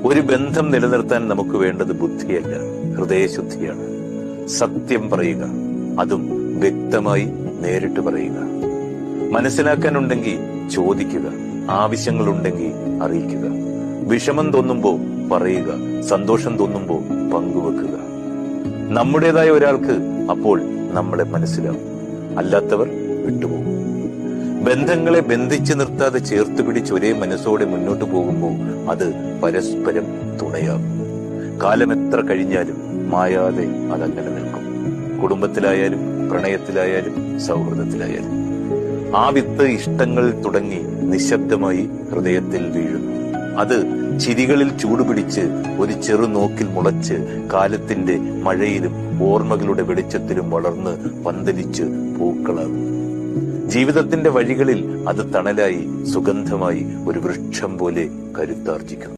ഒരു ബന്ധം നിലനിർത്താൻ നമുക്ക് വേണ്ടത് ബുദ്ധിയല്ല, ഹൃദയശുദ്ധിയാണ്. സത്യം പറയുക, അതും വ്യക്തമായി നേരിട്ട് പറയുക. മനസ്സിലാക്കാനുണ്ടെങ്കിൽ ചോദിക്കുക, ആവശ്യങ്ങളുണ്ടെങ്കിൽ അറിയിക്കുക. വിഷമം തോന്നുമ്പോ പറയുക, സന്തോഷം തോന്നുമ്പോ പങ്കുവെക്കുക. നമ്മുടേതായ ഒരാൾക്ക് അപ്പോൾ നമ്മളെ മനസ്സിലാവും, അല്ലാത്തവർ വിട്ടുപോകും. ബന്ധങ്ങളെ ബന്ധിച്ചു നിർത്താതെ ചേർത്ത് പിടിച്ച് ഒരേ മനസ്സോടെ മുന്നോട്ട് പോകുമ്പോൾ അത് പരസ്പരം തുണയാകും. കാലം എത്ര കഴിഞ്ഞാലും മായാതെ അതങ്ങനെ നിൽക്കും. കുടുംബത്തിലായാലും പ്രണയത്തിലായാലും സൗഹൃദത്തിലായാലും ആ വിത്ത് ഇഷ്ടങ്ങൾ തുടങ്ങി നിശബ്ദമായി ഹൃദയത്തിൽ വീഴുന്നു. അത് ചിരികളിൽ ചൂടുപിടിച്ച് ഒരു ചെറുനോക്കിൽ മുളച്ച് കാലത്തിന്റെ മഴയിലും ഓർമ്മകളുടെ വെളിച്ചത്തിലും വളർന്ന് പന്തലിച്ച് പൂക്കളാകും. ജീവിതത്തിന്റെ വഴികളിൽ അത് തണലായി സുഗന്ധമായി ഒരു വൃക്ഷം പോലെ കരുത്താർജിക്കുന്നു.